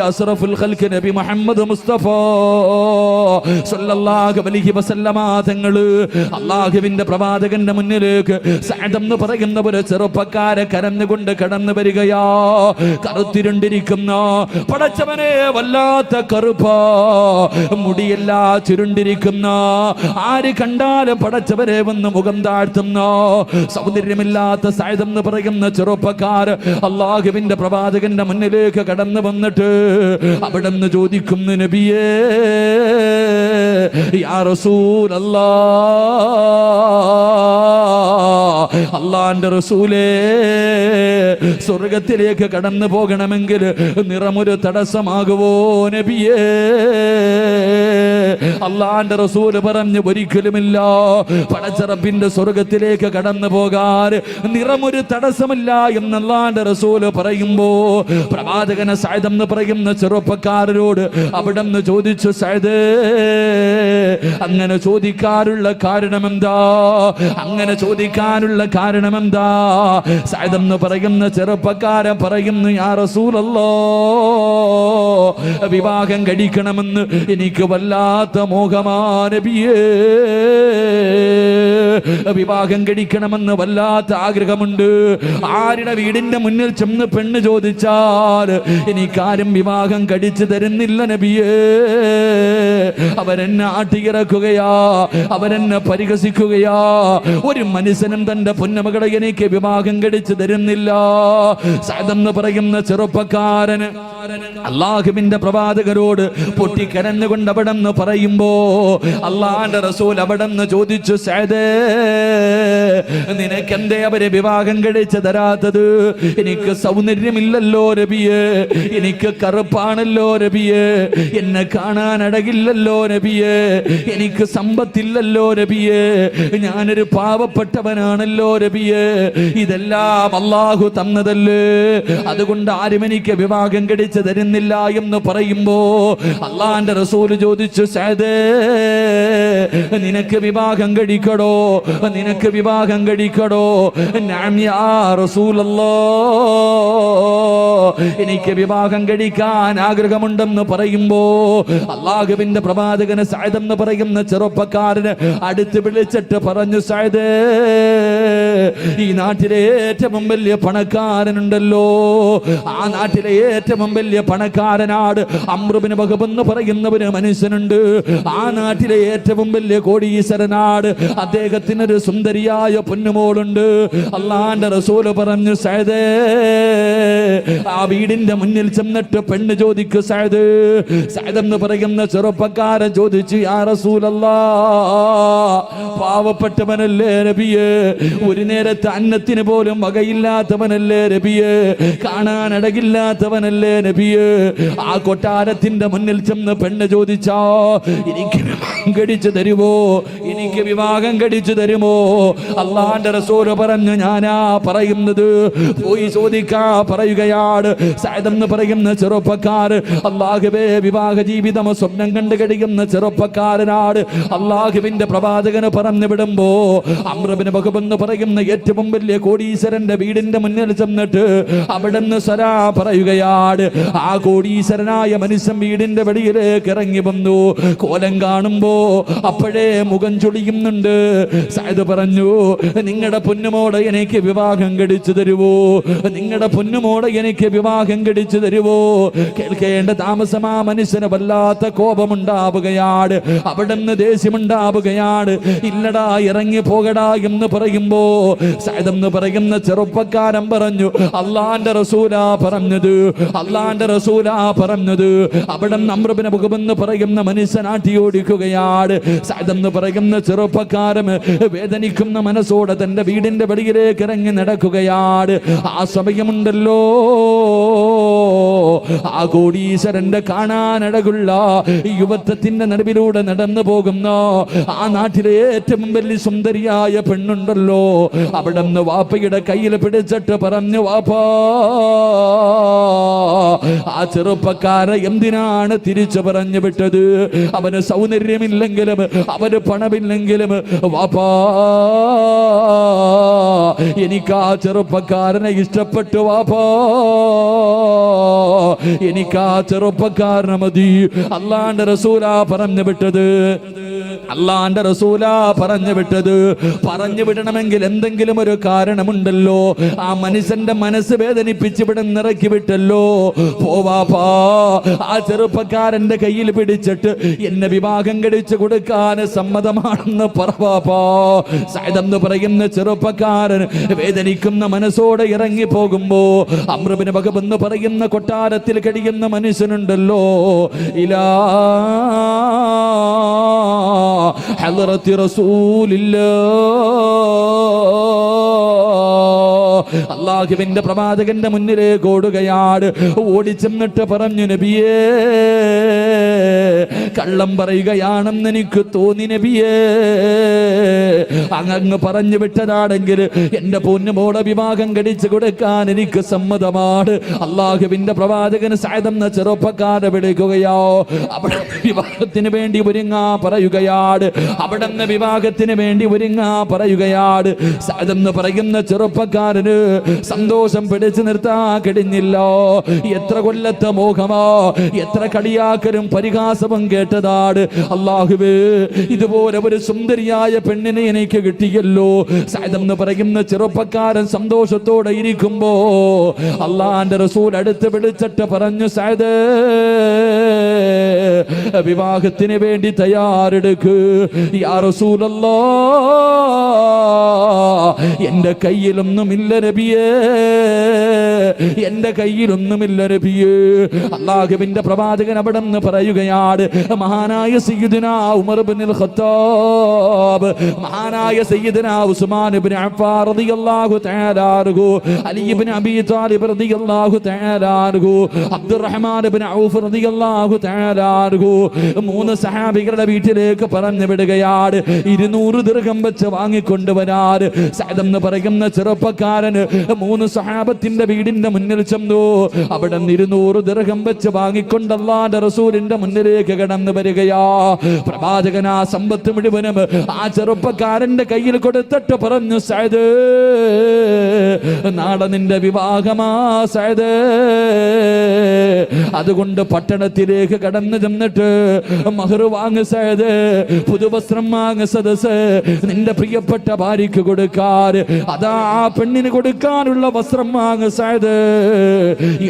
അസ്റഫുൽ ഖൽഖ് നബി മുഹമ്മദ് മുസ്തഫ സല്ലല്ലാഹു അലൈഹി വസല്ലമ തങ്ങള് അല്ലാഹുവിന്റെ പ്രവാചകന്റെ മുന്നിലേക്ക് സഅദ് എന്ന് പറയുന്ന ഒരു ചെറുപ്പക്കാരെ കരഞ്ഞുകൊണ്ട് കടന്നു വരികയാ. കറുത്തിരുണ്ടിരിക്കുന്ന പടച്ചവനെ വല്ലാത്ത കറുപ്പ, മുടിയെല്ലാം ചുരുണ്ടിരിക്കുന്ന, ആര് കണ്ടാലും പടച്ചവരെ വന്ന് മുഖം താഴ്ത്തുന്ന സൗന്ദര്യമില്ലാത്ത സഅദ് എന്ന് പറയുന്ന ചെറുപ്പക്കാർ അല്ലാഹുവിന്റെ പ്രവാചകന്റെ മുന്നിലേക്ക് കടന്നു വന്നിട്ട് അവിടെന്ന് ചോദിക്കുന്നു, നബിയേ യാ റസൂലല്ലാഹ്, അല്ലാഹുവിന്റെ റസൂലേ, സ്വർഗത്തിലേക്ക് കടന്നു പോകണമെങ്കിൽ നിറമൊരു തടസ്സമാകുവോ നബിയേ? അല്ലാഹുവിന്റെ റസൂൽ പറഞ്ഞു, ഒരിക്കലുമില്ല. പടച്ച റബ്ബിന്റെ സ്വർഗത്തിലേക്ക് കടന്നു പോകാൻ നിറമൊരു തടസ്സമില്ല എന്ന് അല്ലാഹുവിന്റെ റസൂൽ പറയുമ്പോ പ്രവാചകനെ സഅദ് എന്ന് പറയുന്ന ചെറുപ്പക്കാരനോട് അവിടെ നിന്ന് ചോദിച്ചു, സഅദ് അങ്ങനെ ചോദിക്കാനുള്ള കാരണമെന്താ? അങ്ങനെ ചോദിക്കാനുള്ള കാരണമെന്താ? സഅദ് എന്ന് പറയുന്ന ചെറുപ്പക്കാരൻ പറയുന്നു, യാ റസൂലല്ലാഹ്, വിവാഹം കഴിക്കണമെന്ന് എനിക്ക് വല്ലാത്ത മോഹമാ നബിയേ. വിവാഹം കഴിക്കണമെന്ന് വല്ലാത്ത ആഗ്രഹമുണ്ട്. ആരുടെ വീടിന്റെ മുന്നിൽ ചെന്ന് പെണ്ണ് ചോദിച്ചാൽ എനിക്കാരും വിവാഹം കഴിച്ചു തരുന്നില്ല നബിയേ. അവരെന്നെ ആട്ടിയിറക്കുകയാ, അവരെന്നെ പരിഹസിക്കുകയാ. ഒരു മനുഷ്യനും തന്റെ പൊന്നമകളെ എനിക്ക് വിവാഹം കഴിച്ചു തരുന്നില്ല. സഅദ് എന്ന് പറയുന്ന ചെറുപ്പക്കാരന് അല്ലാഹുവിന്റെ പ്രവാചകരോട് പൊട്ടിക്കരഞ്ഞുകൊണ്ട് അവിടെ നിന്ന് പറയുമ്പോ അല്ലാഹുവിന്റെ റസൂൽ അവിടെ നിന്ന് ചോദിച്ചു, സഅദേ, നിനക്കെന്തേ അവരെ വിവാഹം കഴിച്ചു തരാത്തത്? എനിക്ക് സൗന്ദര്യമില്ലല്ലോ നബിയേ, എനിക്ക് കറുപ്പാണല്ലോ നബിയേ, എന്നെ കാണാൻ അഴകില്ലല്ലോ നബിയേ, എനിക്ക് സമ്പത്തില്ലല്ലോ നബിയേ, ഞാനൊരു പാവപ്പെട്ടവനാണല്ലോ നബിയേ, ഇതെല്ലാം അല്ലാഹു തന്നതല്ലേ, അതുകൊണ്ട് ആരും എനിക്ക് വിവാഹം കഴിച്ചു തരുന്നില്ല എന്ന് പറയുമ്പോ അല്ലാഹുവിന്റെ റസൂൽ ചോദിച്ചു, സഅദേ, നിനക്ക് വിവാഹം കഴിക്കടോ? നിനക്ക് വിവാഹം കഴിക്കടോ? നഅം യാ റസൂലല്ലാഹ്, എനിക്ക് വിവാഹം കഴിക്കാൻ ആഗ്രഹമുണ്ടെന്ന് പറയുമ്പോ അല്ലാഹുവിന്റെ പ്രവാചകന് സഅദ് എന്ന് പറയുന്ന ചെറുപ്പക്കാരന് അടുത്ത് വിളിച്ചിട്ട് പറഞ്ഞു, സഅദേ, ഈ നാട്ടിലെ ഏറ്റവും വലിയ പണക്കാരനുണ്ടല്ലോ, ആ നാട്ടിലെ ഏറ്റവും വലിയ പണക്കാരനാട് അംർ ഇബ്നു വഹബ് എന്ന് പറയുന്ന ഒരു മനുഷ്യനുണ്ട്. ആ നാട്ടിലെ ഏറ്റവും വലിയ കോടീശ്വരനാട്, അദ്ദേഹത്തിനൊരു സുന്ദരിയായ പൊന്നുമോളുണ്ട്. അല്ലാഹുവിന്റെ റസൂൽ പറഞ്ഞു, സഅദേ, ആ വീടിന്റെ മുന്നിൽ ചെന്നിട്ട് പെണ്ണ് ചോദിക്കു സഅദ്. സഅദ് എന്ന് പറയുന്ന ചെറുപ്പക്കാരൻ ചോദിച്ചു, യാ റസൂലല്ലാഹ്, പാവപ്പെട്ടവനല്ലേ നബിയേ, ഒരു നേരത്തെ അന്നത്തിന് പോലും വകയില്ലാത്തവനല്ലേ നബിയേ, കാണാൻ അഴകില്ലാത്തവനല്ലേ നബിയേ, ആ കൊട്ടാരത്തിന്റെ മുന്നിൽ ചെന്ന് പെണ്ണ് ചോദിച്ചാ എനിക്ക് വിവാഹം കഴിച്ചു തരുമോ? എനിക്ക് വിവാഹം കഴിച്ചു തരുമോ? അല്ലാഹുവിന്റെ റസൂൽ പറഞ്ഞു, ഞാനാ പറയുന്നത്, പോയി ചോദിക്കാ പറയുകയാണ്. സഅദ് എന്ന് പറയുന്ന ചെറുപ്പക്കാർ അല്ലാഹുവേ വിവാഹ ജീവിതം സ്വപ്നം കണ്ടു കഴിയുന്ന ചെറുപ്പക്കാരനാണ്. അല്ലാഹുവിന്റെ പ്രവാചകന് പറഞ്ഞു വിടുമ്പോ അംർ ഇബ്നു വഹബ് എന്ന് പറയുന്ന ഏറ്റവും വലിയ കോടീശ്വരന്റെ വീടിന്റെ മുന്നിൽ ചെന്നിട്ട് അവിടുന്ന് സലാ പറയുകയാണ്. ആ കോടീശ്വരനായ മനുഷ്യൻ വീടിന്റെ വെളിയിലേക്ക് ഇറങ്ങി വന്നു. കോലം കാണുമ്പോ അപ്പോഴേ മുഖം ചൊളിയുന്നുണ്ട്. സഅദ് പറഞ്ഞു, നിങ്ങളുടെ പൊന്നുമോടെ എനിക്ക് വിവാഹം കഴിച്ചു തരുവോ? നിങ്ങളുടെ പൊന്നുമോടെ എനിക്ക് വിവാഹം കഴിച്ചു തരുവോ? കേൾക്കേണ്ട താമസം ആ മനുഷ്യന് വല്ലാത്ത കോപമുണ്ടാവുകയാണ്, അവിടുന്ന് ദേഷ്യമുണ്ടാവുകയാണ്. ഇല്ലടാ, ഇറങ്ങി പോകടാ എന്ന് പറയുമ്പോ സഅദ് എന്ന് പറയുന്ന ചെറുപ്പക്കാരൻ പറഞ്ഞു, അല്ലാഹുവിന്റെ റസൂലാ പറഞ്ഞത്, അല്ലാഹുവിന്റെ റസൂലാ പറഞ്ഞത്. അവിടെ അംർ ഇബ്നു വഹബ് എന്ന് പറയുന്ന മനുഷ്യൻ ആട്ടിയോടിക്കുകയാണ്. സഅദ് എന്ന് പറയുന്ന ചെറുപ്പക്കാരൻ വേദനിക്കുന്ന മനസ്സോടെ തന്റെ വീടിന്റെ വെളിയിലേക്ക് ഇറങ്ങി നടക്കുകയാണ്. ആ സമയമുണ്ടല്ലോ, ആ കോടീശ്വരന്റെ കാണാനഴകുള്ള യുവത്വത്തിന്റെ നടുവിലൂടെ നടന്നു പോകുന്ന ആ നാട്ടിലെ ഏറ്റവും വലിയ സുന്ദരിയായ പെണ്ണുണ്ടല്ലോ, അവിടെ നിന്ന് വാപ്പയുടെ കയ്യിൽ പിടിച്ചിട്ട് പറഞ്ഞു, വാപ്പാ, ആ ചെറുപ്പക്കാരെ എന്തിനാണ് തിരിച്ചു പറഞ്ഞു വിട്ടത്? അവന് സൗന്ദര്യമില്ലെങ്കിലും, അവന് പണമില്ല പറഞ്ഞില്ലെങ്കിലും വാപ്പാ എനിക്ക് ആ ചെറുപ്പക്കാരനെ ഇഷ്ടപ്പെട്ടു വാപ്പാ, എനിക്ക് ആ ചെറുപ്പക്കാരനെ മതി. അല്ലാഹുവിന്റെ റസൂലാ പറഞ്ഞു വിട്ടത്, അള്ളാന്റെ റസൂലാ പറഞ്ഞു വിട്ടത്. പറഞ്ഞു വിടണമെങ്കിൽ എന്തെങ്കിലും ഒരു കാരണമുണ്ടല്ലോ. ആ മനുഷ്യന്റെ മനസ്സ് വേദനിപ്പിച്ച് ഇവിടെ നിറക്കി വിട്ടല്ലോ. പോവാപ്പാ, ആ ചെറുപ്പക്കാരന്റെ കയ്യിൽ പിടിച്ചിട്ട് എന്നെ വിവാഹം കഴിച്ചു കൊടുക്കാൻ സമ്മതമാണെന്ന് പറവാപ്പാ. സഅദ് എന്ന് പറയുന്ന ചെറുപ്പക്കാരൻ വേദനിക്കുന്ന മനസ്സോടെ ഇറങ്ങി പോകുമ്പോ അംർ ഇബ്നു വഹബ് എന്ന് പറയുന്ന കൊട്ടാരത്തിൽ കഴിയുന്ന മനുഷ്യനുണ്ടല്ലോ, ഇലാ ഹളറത്തി റസൂലില്ലാഹ്, അല്ലാഹുവിന്റെ പ്രവാചകന്റെ മുന്നിലേക്ക് ഓടുകയാണ്. ഓടിച്ചെന്നിട്ട് പറഞ്ഞു, നബിയേ കള്ളം പറയുകയാണെന്ന് എനിക്ക് തോന്നി നബിയേ, അങ്ങ് പറഞ്ഞു വിട്ടതാണെങ്കിൽ എന്റെ പൊന്നുമോളെ വിവാഹം കഴിച്ചു കൊടുക്കാൻ എനിക്ക് സമ്മതമാണ്. അല്ലാഹുവിന്റെ പ്രവാചകൻ സഅദ് എന്ന ചെറുപ്പക്കാരെ വിളിക്കുകയോ, അവിടെ വിവാഹത്തിന് വേണ്ടി ഒരുങ്ങാ പറയുകയാണ്. അവിടെ നിന്ന് വിവാഹത്തിന് വേണ്ടി ഒരുങ്ങാ പറയുകയാണ്. സഅദ് എന്ന് പറയുന്ന ചെറുപ്പക്കാരന് സന്തോഷം പിടിച്ചു നിർത്താൻ കഴിഞ്ഞില്ലോ. എത്ര കൊല്ലത്തെ മോഹമോ, എത്ര കളിയാക്കലും പരിഹാസവും കേട്ടതാണ്. അല്ലാഹുവേ, ഇതുപോലെ ഒരു സുന്ദരിയായ പെണ്ണിനെ എനിക്ക് കിട്ടിയല്ലോ. സഅദ് എന്ന് പറയുന്ന ചെറുപ്പക്കാരൻ സന്തോഷത്തോടെ ഇരിക്കുമ്പോ അല്ലാഹുവിന്റെ റസൂൽ അടുത്ത് വിളിച്ചിട്ട് പറഞ്ഞു, സഅദ് വിവാഹത്തിന് വേണ്ടി തയ്യാറെടുക്ക്. യാ റസൂലല്ലാഹ്, എന്റെ കയ്യിലൊന്നുമില്ല നബിയേ, എന്റെ കയ്യിലൊന്നുമില്ല നബിയേ. അല്ലാഹുവിന്റെ പ്രവാചകൻ അവിടെ നിന്ന് പറയുകയാണ്, മഹാനായ സയ്യിദുനാ ഉമർ ഇബ്നുൽ ഖത്താബ്, മഹാനായ സയ്യിദുനാ ഉസ്മാൻ ഇബ്നു അഫ്ഫാൻ റളിയല്ലാഹു തആല അൻഹു, അലി ഇബ്നു അബീ ത്വാലിബ് റളിയല്ലാഹു തആല അൻഹു, അബ്ദുറഹ്മാൻ ഇബ്നു ഔഫ് റളിയല്ലാഹു തആല അൻഹു, മൂന്ന് സഹാബികളുടെ വീട്ടിലേക്ക് പറഞ്ഞു വിടുകയാണ്. 200 ദിർഹം വെച്ച് വാങ്ങിക്കൊണ്ടുവരാൻ സഅദ് എന്ന് പറയുന്ന ചെറുപ്പക്കാരന് മൂന്ന് സഹാബത്തിന്റെ വീടിന്റെ മുന്നിൽ ചെന്നു. അവിടെ 200 ദിർഹം വെച്ച് വാങ്ങിക്കൊണ്ട് അല്ലാഹുവിന്റെ റസൂലിന്റെ മുന്നിലേക്ക് കടന്നു വരികയാ. പ്രവാചകൻ ആ സമ്പത്ത് മുഴുവനും ആ ചെറുപ്പക്കാരന്റെ കയ്യിൽ കൊടുത്തിട്ട് പറഞ്ഞു, സഅദ് നാളെ നിന്റെ വിവാഹമാ സഅദ്, അതുകൊണ്ട് പട്ടണത്തിലേക്ക് കടന്നു ചെന്നിട്ട് മഹർ വാങ്ങ് സഅദ്, പുതുവസ്ത്രം വാങ്ങ് സദസ്, നിന്റെ പ്രിയപ്പെട്ട ഭാര്യയ്ക്ക് കൊടുക്കാൻ, അതാ ആ പെണ്ണിന് കൊടുക്കാനുള്ള വസ്ത്രം വാങ്ങ് സഅദ്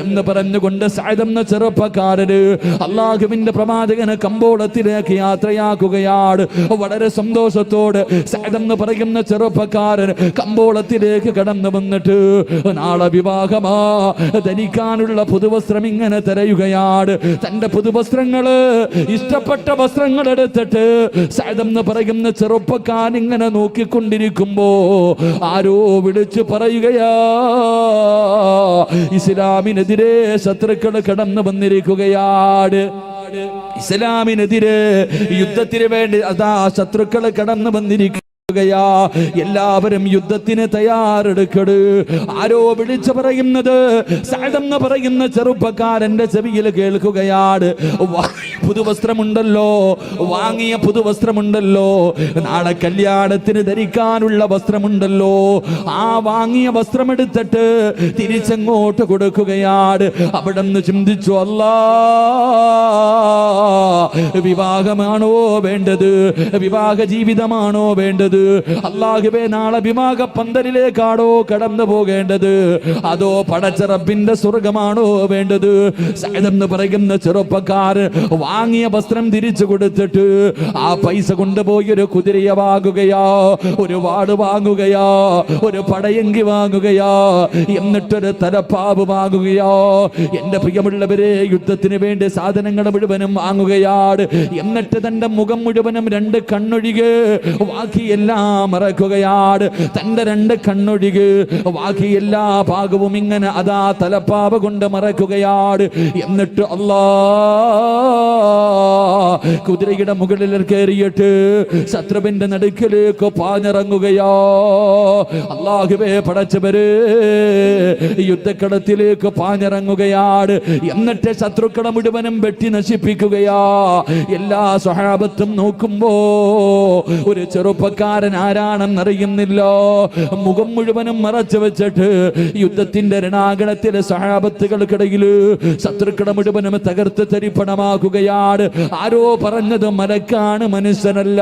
എന്ന് പറഞ്ഞുകൊണ്ട് സഅദ് എന്ന ചെറുപ്പക്കാരന് അല്ലാഹുവിന്റെ പ്രവാചകനെ കമ്പോളത്തിലേക്ക് യാത്രയാക്കുകയാണ്. വളരെ സന്തോഷത്തോടെ സഅദ് എന്ന് പറയുന്ന ചെറുപ്പക്കാരൻ കമ്പോളത്തിലേക്ക് കടന്നു വന്നിട്ട് നാളെ വിവാഹമാ, ധരിക്കാനുള്ള പുതുവസ്ത്രം ഇങ്ങനെ തിരയുകയാണ്. തന്റെ പുതുവസ്ത്രങ്ങള്, ഇഷ്ടപ്പെട്ട വസ്ത്രങ്ങൾ എടുത്തിട്ട് സഅദ് എന്ന് പറയുന്ന ചെറുപ്പക്കാരൻ ഇങ്ങനെ നോക്കിക്കൊണ്ടിരിക്കുമ്പോ ആരോ വിളിച്ചു പറയുകയാ, ഇസ്ലാമിനെതിരെ ശത്രുക്കൾ കടന്നു വന്നിരിക്കുകയാണ്. ഇസ്ലാമിനെതിരെ യുദ്ധത്തിന് വേണ്ടി അതാ ശത്രുക്കൾ കടന്നു വന്നിരിക്കുക. എല്ലാവരും യുദ്ധത്തിന് തയ്യാറെടുക്കട്. ആരോ വിളിച്ചു പറയുന്നത് സഅദ് എന്ന് പറയുന്ന ചെറുപ്പക്കാരന്റെ ചെവിയിൽ കേൾക്കുകയാണ്. പുതുവസ്ത്രമുണ്ടല്ലോ, വാങ്ങിയ പുതുവസ്ത്രമുണ്ടല്ലോ, നാളെ കല്യാണത്തിന് ധരിക്കാനുള്ള വസ്ത്രമുണ്ടല്ലോ, ആ വാങ്ങിയ വസ്ത്രമെടുത്തിട്ട് തിരിച്ചങ്ങോട്ട് കൊടുക്കുകയാണ്. അവിടെ നിന്ന് ചിന്തിച്ചു, അല്ലാ, വിവാഹമാണോ വേണ്ടത്, വിവാഹ ജീവിതമാണോ വേണ്ടത്? അല്ലാഹുവേ, നാളെ വിവാഹ പന്തലിലേക്കാണോ കടന്നു പോകേണ്ടത്, അതോ പടച്ച റബ്ബിന്റെ സ്വർഗമാണോ വേണ്ടത്? സഅദ് എന്ന് പറയുന്ന ചെറുപ്പക്കാരൻ വാങ്ങിയ വസ്ത്രം തിരിച്ചു കൊടുത്തിട്ട് ആ പൈസ കൊണ്ടുപോയി ഒരു കുതിരയെ വാങ്ങുകയോ, ഒരു വാട് വാങ്ങുകയോ, ഒരു പടയങ്കി വാങ്ങുകയോ, എന്നിട്ടൊരു തലപ്പാവ് വാങ്ങുകയോ. എന്റെ പ്രിയമുള്ളവരെ, യുദ്ധത്തിന് വേണ്ടി സാധനങ്ങൾ മുഴുവനും വാങ്ങുകയാണ്. എന്നിട്ട് തന്റെ മുഖം മുഴുവനും 2 കണ്ണൊഴികെ ബാക്കി എല്ലാം മറക്കുകയാണ്. തന്റെ 2 കണ്ണൊഴികെ ബാക്കി എല്ലാ ഭാഗവും ഇങ്ങനെ അതാ തലപ്പാവ് കൊണ്ട് മറക്കുകയാണ്. എന്നിട്ട് അല്ലാഹ് കുതിരയുടെ മുകളിൽ കയറിയിട്ട് ശത്രുവിന്റെ നടുക്കിലേക്ക് പാഞ്ഞിറങ്ങുകയോ. അല്ലാഹുവേ പടച്ചവര് യുദ്ധക്കളത്തിലേക്ക് പാഞ്ഞിറങ്ങുകയാണ്. എന്നിട്ട് ശത്രുക്കളെ മുഴുവനും വെട്ടി നശിപ്പിക്കുകയാ. എല്ലാ സ്വഹാബത്തും നോക്കുമ്പോ ഒരു ചെറുപ്പക്കാരൻ ആരാണെന്നറിയുന്നില്ല. മുഖം മുഴുവനും മറച്ചു വെച്ചിട്ട് യുദ്ധത്തിന്റെ രണാങ്കണത്തിലെ സ്വഹാബത്തുകൾക്കിടയിൽ ശത്രുക്കളെ മുഴുവനും തകർത്ത് തരിപ്പണമാക്കുകയാണ്. ആരോ പറഞ്ഞത് മലക്കാണ്, മനുഷ്യനല്ല.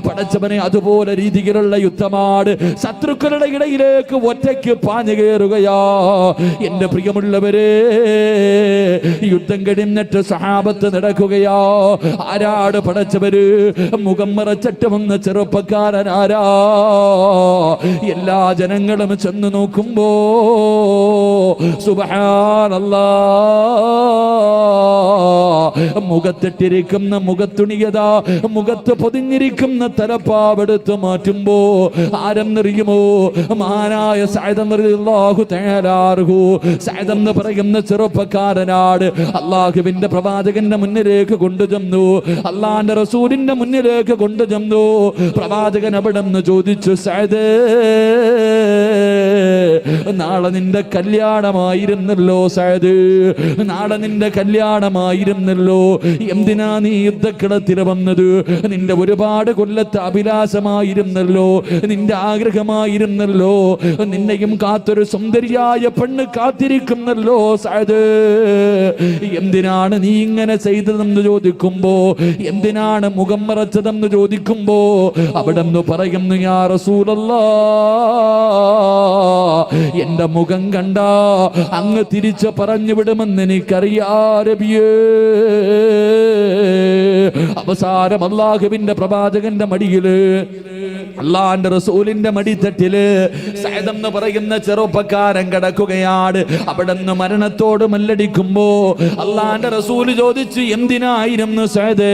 പടച്ചവനെ അതുപോലെ രീതിയിലുള്ള യുദ്ധമാണ്. ശത്രുക്കളുടെ ഇടയിലേക്ക് ഒറ്റയ്ക്ക് പാഞ്ഞു കയറുകയാ. എന്റെ പ്രിയമുള്ളവരെ, യുദ്ധം കഴിഞ്ഞിട്ട് സഹാബത്ത് നടക്കുകയാ. ആരാട് പടച്ചവര്? മുഖം മറച്ചിട്ട് വന്ന ചെറുപ്പക്കാരൻ ആരാ? എല്ലാ ജനങ്ങളും ചെന്ന് നോക്കുമ്പോ സുബ്ഹാനല്ലാഹ്, മുഖത്തിട്ടിരിക്കുന്ന മുഖത്തുണിയതാ, മുഖത്ത് പൊതിഞ്ഞിരിക്കുന്ന തലപ്പാവെടുത്ത് മാറ്റുമ്പോ ആരെന്നറിയുമോ? മഹാനായ സഅദ് റളിയല്ലാഹു തആല അൻഹു. സഅദ് എന്ന് പറയുന്ന ചെറുപ്പക്കാരനാണ്. അല്ലാഹുവിന്റെ പ്രവാചകന്റെ മുന്നിലേക്ക് കൊണ്ടുചെന്നു, അല്ലാഹുവിന്റെ റസൂലിന്റെ മുന്നിലേക്ക് കൊണ്ടുചെന്നു. പ്രവാചകൻ അവിടെ നിന്ന് ചോദിച്ചു, സഅദ്, നാളെ നിന്റെ കല്യാണമായിരുന്നല്ലോ സഅദ്, നാളെ നിന്റെ കല്യാണമായിരുന്നല്ലോ. എന്തിനാ നീ യുദ്ധക്കളത്തിൽ വന്നത്? നിന്റെ ഒരുപാട് കൊല്ലത്തെ അഭിലാഷമായിരുന്നല്ലോ, നിന്റെ ആഗ്രഹമായിരുന്നല്ലോ. നിന്നെയും കാത്തൊരു സുന്ദരിയായ പെണ്ണ് കാത്തിരിക്കുന്നല്ലോ സഅദ്. എന്തിനാണ് നീ ഇങ്ങനെ ചെയ്തതെന്ന് ചോദിക്കുമ്പോ, എന്തിനാണ് മുഖം മറച്ചതെന്ന് ചോദിക്കുമ്പോ അവിടെ നിന്ന് പറയുന്നു, യാ റസൂലല്ലാഹ്, എന്റെ മുഖം കണ്ട അങ്ങ് തിരിച്ചു പറഞ്ഞു വിടുമെന്ന് എനിക്കറിയാ നബിയേ. അവസാനം അല്ലാഹുവിന്റെ പ്രവാചകന്റെ മടിയില്, അല്ലാഹുവിന്റെ റസൂലിന്റെ മടിത്തട്ടില് സഅദ് എന്ന് പറയുന്ന ചെറുപ്പക്കാരൻ കിടക്കുകയാണ്. അവിടെ നിന്ന് മരണത്തോട് മല്ലടിക്കുമ്പോ അല്ലാഹുവിന്റെ റസൂൽ ചോദിച്ചു, എന്തിനായിരുന്നു സഅദ്?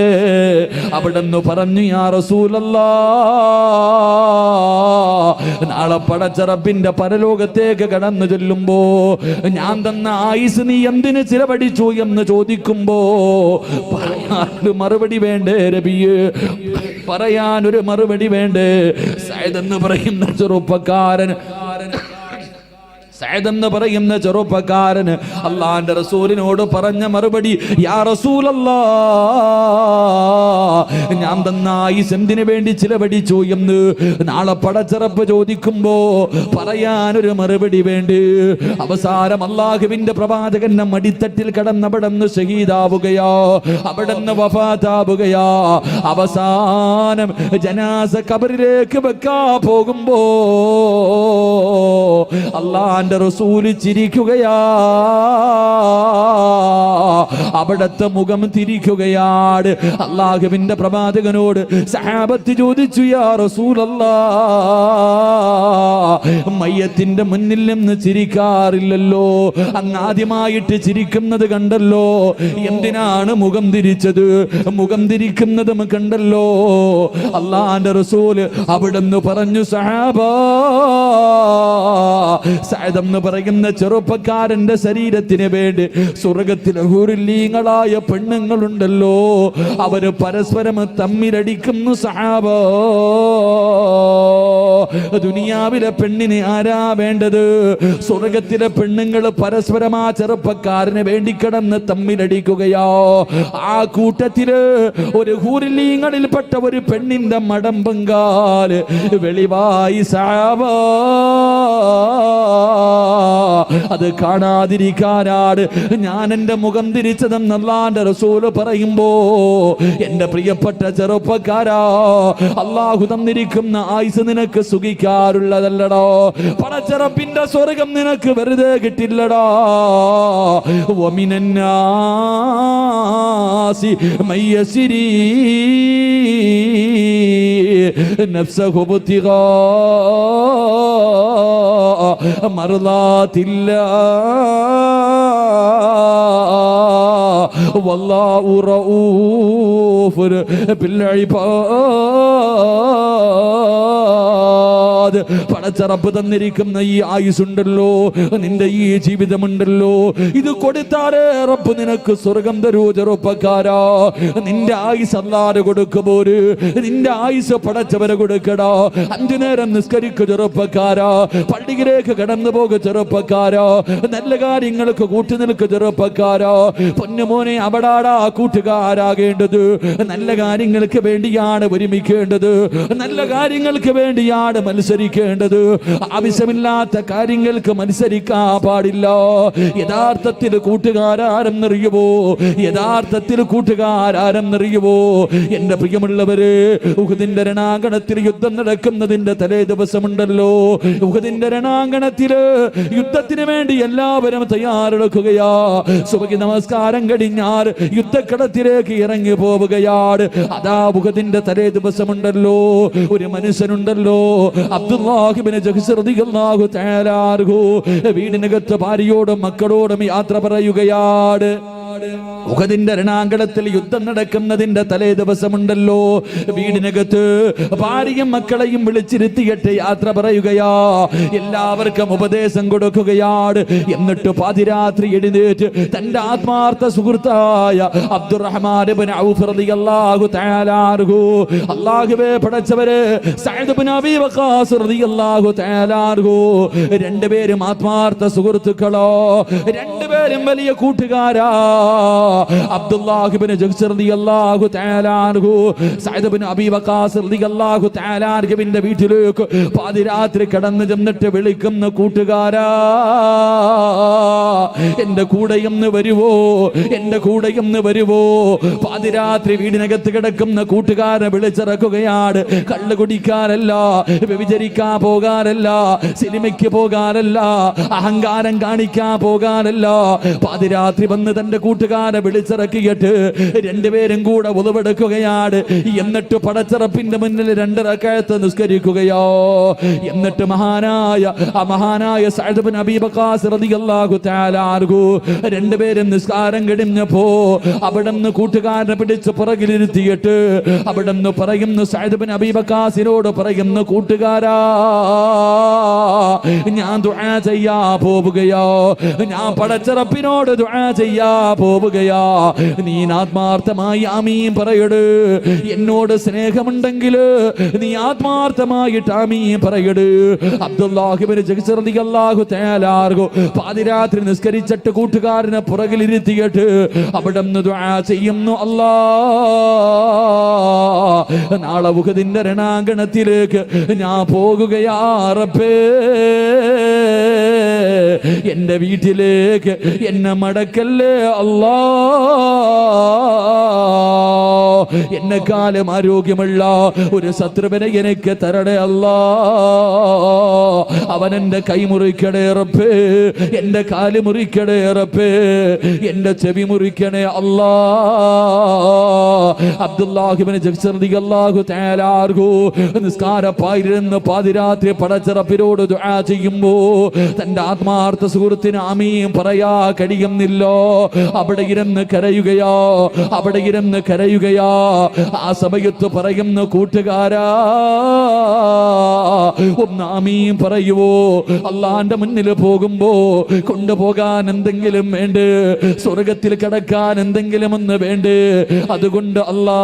അവിടെ നിന്ന് പറഞ്ഞു, യാ റസൂലല്ലാഹ്, നാളെ പടച്ച റബ്ബിന്റെ പരലോകത്തേക്ക് കടന്നു ചെല്ലുമ്പോ ഞാൻ തന്ന ആയുസ് നീ എന്തിന് ചിലവഴിച്ചു എന്ന് ചോദിക്കുമ്പോ പറയാനൊരു മറുപടി വേണ്ടേ നബിയേ? പറയാനൊരു മറുപടി വേണ്ടേ? സഅദ് എന്ന് പറയുന്ന ചെറുപ്പക്കാരൻ, സഅദ് എന്ന് പറയുന്ന ചെറുപ്പക്കാരന് അല്ലാഹുവിന്റെ റസൂലിനോട് പറഞ്ഞ മറുപടി, യാ റസൂലല്ലാഹ്, ഞാൻ തന്ന ആയുസ് എന്തിനു വേണ്ടി ചിലവഴിച്ചു എന്ന് നാളെ പടച്ചറപ്പ് ചോദിക്കുമ്പോ പറയാനൊരു മറുപടി വേണ്ടി. അവസാനം അല്ലാഹുവിന്റെ പ്രവാചകന്റെ മടിത്തട്ടിൽ കടന്നവിടന്ന് ഷഹീദാവുകയോ, അവിടുന്ന് വഫാത്താവുകയോ. അവസാനം ജനാസ ഖബറിലേക്ക് വെക്കാ പോകുമ്പോ അല്ലാഹുവിന്റെ റസൂൽ ചിരിക്കുകയാ, അവിടത്തെ മുഖം തിരിക്കുകയാണ്. അല്ലാഹുവിന്റെ പ്രവാചകനോട് സഹാബത്ത് ചോദിച്ചു, യാ റസൂലല്ലാഹ്, മയ്യത്തിന്റെ മുന്നിൽ നിന്ന് ചിരിക്കാറില്ലല്ലോ, അങ്ങ് ആദ്യമായിട്ട് ചിരിക്കുന്നത് കണ്ടല്ലോ, എന്തിനാണ് മുഖം തിരിച്ചത്? മുഖം തിരിക്കുന്നതും കണ്ടല്ലോ. അല്ലാഹുവിന്റെ റസൂല് അവിടുന്ന് പറഞ്ഞു, സഹാബാ, സഅദ് എന്ന് പറയുന്ന ചെറുപ്പക്കാരന്റെ ശരീരത്തിന് വേണ്ടി സ്വർഗത്തിലെ ഹൂറില്ലീങ്ങളായ പെണ്ണുങ്ങളുണ്ടല്ലോ, അവര് പരസ്പരം തമ്മിലടിക്കുന്നു സഹാബ. ദുനിയാവിലെ പെണ്ണിന് ആരാ വേണ്ടത്? സ്വർഗത്തിലെ പെണ്ണുങ്ങൾ പരസ്പരം ആ ചെറുപ്പക്കാരന് വേണ്ടി കിടന്ന് തമ്മിലടിക്കുകയോ. ആ കൂട്ടത്തില് ഒരു ഹൂറില്ലീങ്ങളിൽപ്പെട്ട ഒരു പെണ്ണിന്റെ മടം പങ്കാല് വെളിവായി സഹാബ. അത് കാണാതിരിക്കാനാണ് ഞാൻ എന്റെ മുഖം തിരിച്ചതെന്ന് അല്ലാഹുവിന്റെ റസൂൽ പറയുമ്പോ, എന്റെ പ്രിയപ്പെട്ട ചെറുപ്പക്കാരാ, അല്ലാഹു തന്നിരിക്കുന്ന ആയുസ് നിനക്ക് സുഖിക്കാറുള്ളതല്ലടോ. പടച്ചറപ്പിന്റെ സ്വർഗം നിനക്ക് വെറുതെ കിട്ടില്ലടോ. വമിനന്നാസി മയ്യസിരി നഫ്സഹു ബുതിഗാ മർളാത്തില്ലാഹ് വല്ലാഹു റഊഫുൻ ബിൽ ഇബാദ്. മുറാദ് പടച്ച റബ്ബ് തന്നിരിക്കുന്ന ഈ ആയുസുണ്ടല്ലോ, നിന്റെ ഈ ജീവിതമുണ്ടല്ലോ, ഇത് കൊടുത്താലേ റബ്ബ് നിനക്ക് സ്വർഗം തരൂ ചെറുപ്പക്കാരാ. നിന്റെ ആയുസ് അല്ലാതെ കൊടുക്കുമ്പോര് നിന്റെ ആയുസ് പടച്ചവരെ കൊടുക്കടാ. 5 നേരം നിസ്കരിക്കു ചെറുപ്പക്കാരാ, പള്ളിയിലേക്ക് കടന്നു പോകുക ചെറുപ്പക്കാരാ, നല്ല കാര്യങ്ങൾക്ക് കൂട്ടുനിൽക്കു ചെറുപ്പക്കാരാ. പൊന്നുമോനെ അവിടാടാ കൂട്ടുകാരാകേണ്ടത്. നല്ല കാര്യങ്ങൾക്ക് വേണ്ടിയാണ് ഒരുമിക്കേണ്ടത്, നല്ല കാര്യങ്ങൾക്ക് വേണ്ടിയാണ് മത്സരിക്കേണ്ടത്. ആവശ്യമില്ലാത്ത കാര്യങ്ങൾക്ക് മത്സരിക്കാൻ പാടില്ല. യഥാർത്ഥത്തിൽ കൂട്ടുകാരാരെന്നറിയുമോ? യഥാർത്ഥത്തിൽ കൂട്ടുകാരാരെന്നറിയുമോ? എന്റെ പ്രിയമുള്ളവര്, ഉഹദിന്റെ രണാങ്കണത്തിൽ യുദ്ധം നടക്കുന്നതിന്റെ തലേ ദിവസമുണ്ടല്ലോ, ഉഹദിന്റെ രണാങ്കണത്തില് യുദ്ധത്തിന് വേണ്ടി എല്ലാവരും തയ്യാറെടുക്കുകയാ. സുബഹി നമസ്കാരം കഴിഞ്ഞാൽ യുദ്ധക്കളത്തിലേക്ക് ഇറങ്ങി പോവുകയാണ്. അതാ ഉഹദിന്റെ തലേ ദിവസമുണ്ടല്ലോ, ഒരു മനുഷ്യനുണ്ടല്ലോ, അബ്ദുല്ലാഹ് ഇബ്നു ജഹ്ശ് റളിയല്ലാഹു തആല അൻഹു വീടിനകത്ത് ഭാര്യയോടും മക്കളോടും യാത്ര പറയുകയാണ്. ഉഹദിന്റെ രണാങ്കണത്തിൽ യുദ്ധം നടക്കുന്നതിന്റെ തലേ ദിവസമുണ്ടല്ലോ, വീടിനകത്ത് ഭാര്യയും മക്കളെയും വിളിച്ചിരുത്തിയിട്ട് യാത്ര പറയുകയാ. എല്ലാവർക്കും ഉപദേശം കൊടുക്കുകയാണ്. എന്നിട്ട് പാതിരാത്രി എഴുന്നേറ്റ് തന്റെ ആത്മാർത്ഥ സുഹൃത്തായ അബ്ദുറഹ്മാൻ ഇബ്നു ഔഫ് റളിയല്ലാഹു തആല അൻഹു, അല്ലാഹുവേ പടച്ചവരെ, സഅദ് ഇബ്നു അബീ വഖാസ് റളിയല്ലാഹു തആല അൻഹു, രണ്ടുപേരും ആത്മാർത്ഥ സുഹൃത്തുക്കളോ, രണ്ടുപേരും വലിയ കൂട്ടുകാരാ. അബ്ദുല്ലാഹ് ഇബ്നു ജഹ്ശ് റളിയല്ലാഹു തആല അൻഹു സഅദ് ഇബ്നു അബീ വഖാസ് റളിയല്ലാഹു തആല അൻഹുവിന്റെ വീട്ടിലേക്ക് പാതിരാത്രി കടന്നു ചെന്നിട്ട് വിളിക്കുന്ന കൂട്ടുകാരാ, എന്റെ കൂടെയൊന്ന് വരുവോ, എന്റെ കൂടെയൊന്ന് വരുവോ. പാതിരാത്രി വീടിനകത്ത് കിടക്കുന്ന കൂട്ടുകാരെ വിളിച്ചിറക്കുകയാണ്. കള്ളു കുടിക്കാനല്ല, വ്യഭിചരിക്കാൻ പോകാനല്ല, സിനിമയ്ക്ക് പോകാനല്ല, അഹങ്കാരം കാണിക്കാൻ പോകാനല്ല. പാതിരാത്രി വന്ന് തന്റെ കൂട്ടുകാരെ വിളിച്ചിറക്കിയിട്ട് രണ്ടുപേരും കൂടെ ഉളവെടുക്കുകയാണ്. എന്നിട്ട് പടച്ചിറപ്പിന്റെ മുന്നിൽ 2 റക്അത്ത് നിസ്കരിക്കുകയോ. എന്നിട്ട് മഹാനായ സഅദ് ഇബ്നു അബീ വഖാസ് റളിയല്ലാഹു തആല അൻഹു രണ്ടുപേരും നിസ്കാരം കഴിഞ്ഞപ്പോ അവിടുന്ന് കൂട്ടുകാരനെ പിടിച്ച് പുറകിലിരുത്തിയിട്ട് അവിടുന്ന് പറയുന്നു, സഅദ് ഇബ്നു അബീ വഖാസിനോട് പറയുന്നു, കൂട്ടുകാരാ, ഞാൻ ദുആ ചെയ്യാ പോവുകയോ, ഞാൻ പടച്ചിറപ്പിനോട് ദുആ ചെയ്യാ പോവുകയാ. നീ ആത്മാർത്ഥമായി ആമീൻ പറയട്. എന്നോട് സ്നേഹമുണ്ടെങ്കിൽ നീ ആത്മാർത്ഥമായിട്ട് ആമീൻ പറയട്. അബ്ദുല്ലാഹ് ഇബ്നു ജഹ്ശ് റളിയല്ലാഹു തആല അൻഹു പാതിരാത്രി നിസ്കരിച്ചിട്ട് കൂട്ടുകാരനെ പുറകിലിരുത്തിയിട്ട് അവിടുന്ന് ദുആ ചെയ്യുന്നു, അല്ലാഹ്, നാളെ ഉഹദിന്റെ രണാങ്കണത്തിലേക്ക് ഞാൻ പോകുകയാ റബ്ബേ, എന്റെ വീട്ടിലേക്ക് എന്നെ മടക്കല്ലേ അല്ലാ, എന്നെക്കാലം ആരോഗ്യമുള്ള ഒരു ശത്രുവിനെ എനിക്ക് തരണേ അല്ലാ, അവൻ എന്റെ കൈ മുറിക്കണേ റബ്ബേ, എന്റെ കാല് മുറിക്കണേ റബ്ബേ, എന്റെ ചെവി മുറിക്കണേ അല്ലാ. അബ്ദുല്ലാഹ് ഇബ്നു ജഹ്ശ് റളിയല്ലാഹു തആല അൻഹു നിസ്കാരപ്പായിരുന്ന് പാതിരാത്രി പടച്ചിറപ്പിനോട് ദുആ ചെയ്യുമ്പോ തന്റെ ആത്മാർത്ഥ സുഹൃത്തിന് ആമീൻ പറയാ കഴിയുന്നില്ലോ. അവിടെ ഇരുന്ന് കരയുകയോ, അവിടെ ഇരുന്ന് കരയുകയോ. ആ സമയത്ത് പറയുന്ന, കൂട്ടുകാരാ, ഒന്ന് ആമീൻ പറയുവോ? അള്ളാന്റെ മുന്നിൽ പോകുമ്പോ കൊണ്ടുപോകാൻ എന്തെങ്കിലും വേണ്ടേ? സ്വർഗത്തിൽ കിടക്കാൻ എന്തെങ്കിലും ഒന്ന് വേണ്ടേ? അതുകൊണ്ട് അല്ലാ,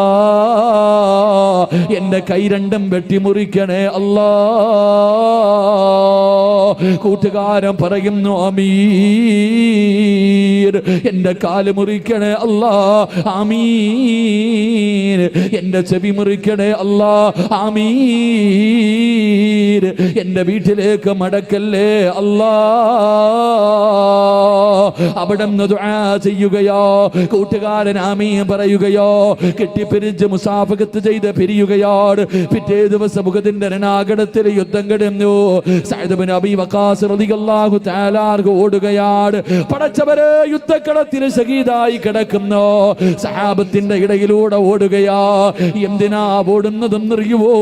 എന്റെ കൈ രണ്ടും വെട്ടിമുറിക്കണേ അല്ലാ. കൂട്ടുകാരൻ പറയുന്നു, ആമീൻ. എന്റെ കാല് മുറിക്കണേ അല്ലാ, ആമീൻ. എന്റെ ചെവി മുറിക്കണേ അല്ലാ, ആമീൻ. എന്റെ വീട്ടിലേക്ക് മടക്കല്ലേ അല്ലാ. അവിടുന്ന് ദുആ ചെയ്യുകയോ, കൂട്ടുകാരൻ ആമീൻ പറയുകയോ, കെട്ടിപ്പിരിച്ച് മുസാഫഹത്ത് ചെയ്ത് പിരിയുകയാണ്. പിറ്റേ ദിവസം ഉഹദിന്റെ രണാങ്കണത്തിൽ യുദ്ധം കഴിഞ്ഞു. സഅദ് ഇബ്നു അബീ വഖാസ് റളിയല്ലാഹു തആല അൻഹു ഓടുകയാണ്. പടച്ചവരെ, യുദ്ധക്കളത്തിൽ ശഹീദായി കിടക്കുന്നു സഹാബത്തിന്റെ ഇടയിലൂടെ ഓടുകയാ. എന്തിനാ ഓടുന്നതെന്നറിയുവോ?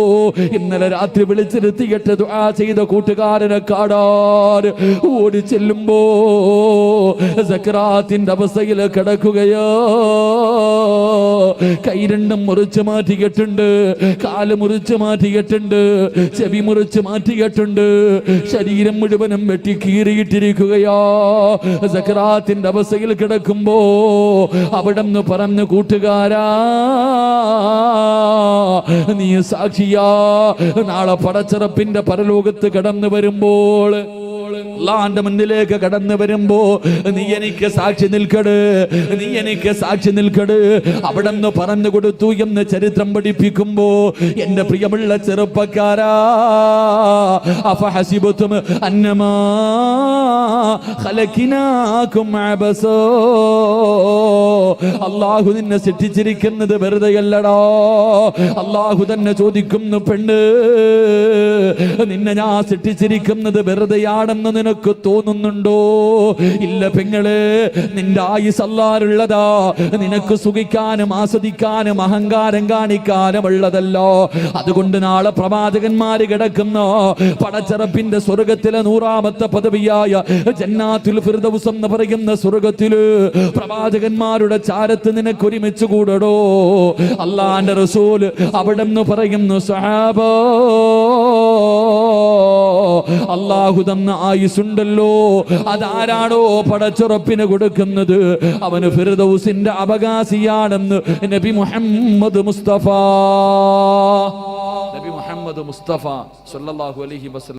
ഇന്നലെ രാത്രി വിളിച്ചിരുത്തിയിട്ട് ദുആ ചെയ്ത കൂട്ടുകാരനെ കാണാൻ ഓടി ചെല്ലുമ്പോ സക്കറാത്തിന്റെ അവസ്ഥയിൽ കിടക്കുകയോ. കൈ രണ്ടും മുറിച്ച് മാറ്റിയിട്ടുണ്ട്, കാല് മുറിച്ച് മാറ്റിയിട്ടുണ്ട്, ചെവി മുറിച്ച് മാറ്റിയിട്ടുണ്ട്, ശരീരം മുഴുവനും വെട്ടി കീറിയിട്ടിരിക്കുകയോ. സക്കറാത്തിന്റെ അവസ്ഥയിൽ കിടക്കുമ്പോ അവിടെന്ന് പറഞ്ഞു, കൂട്ടുകാരാ നീ സാക്ഷിയാ, നാളെ പടച്ചിറപ്പിന്റെ പരലോകത്ത് കടന്നു വരുമ്പോൾ, അല്ലാഹുവിന്റെ മുന്നിലേക്ക് കടന്നു വരുമ്പോ നീ എനിക്ക് സാക്ഷി നിൽക്കട്, നീ എനിക്ക് സാക്ഷി നിൽക്കട്. അവിടെ നിന്ന് പറഞ്ഞു കൊടുത്തു എന്ന് ചരിത്രം പഠിപ്പിക്കുമ്പോ, എന്റെ പ്രിയമുള്ള ചെറുപ്പക്കാരാ, അഫഹസിബതും അന്നമാ ഖലഖനാകും അബസോ, അല്ലാഹു നിന്നെ സൃഷ്ടിച്ചിരിക്കുന്നത് വെറുതെയല്ലടാ. അല്ലാഹു തന്നെ ചോദിക്കുന്നു, പെണ്ണ് നിന്നെ ഞാൻ സൃഷ്ടിച്ചിരിക്കുന്നത് വെറുതെയാണെന്ന് നിനക്ക് തോന്നുന്നുണ്ടോ? ഇല്ല പെങ്ങളെ, നിന്റെ ആയുസ് അല്ലാഹുള്ളതാ, നിനക്ക് സുഖിക്കാനും ആസ്വദിക്കാനും അഹങ്കാരം കാണിക്കാനും ഉള്ളതല്ലോ. അതുകൊണ്ട് നാളെ പ്രവാചകന്മാര് കിടക്കുന്ന പടച്ചിറപ്പിന്റെ സ്വർഗത്തിലെ 100ാമത്തെ പദവിയായ ജന്നാത്തുൽ ഫിർദൗസ് എന്ന് പറയുന്ന സ്വർഗത്തില് പ്രവാചകന്മാരുടെ ചാരത്ത് നിനക്ക് ഒരുമിച്ച് കൂടടോ. അല്ലാഹുവിന്റെ റസൂല് അവിടെ നിന്ന് പറയുന്നു, സഹാബാ അല്ലാഹു തന്ന ആയുസുണ്ടല്ലോ, അതാരാണോ പടച്ചുറപ്പിന് കൊടുക്കുന്നത് അവന് ഫിർദൗസിന്റെ അവകാശിയാണെന്ന് നബി മുഹമ്മദ് മുസ്തഫ സല്ലല്ലാഹു അലൈഹി വസല്ലം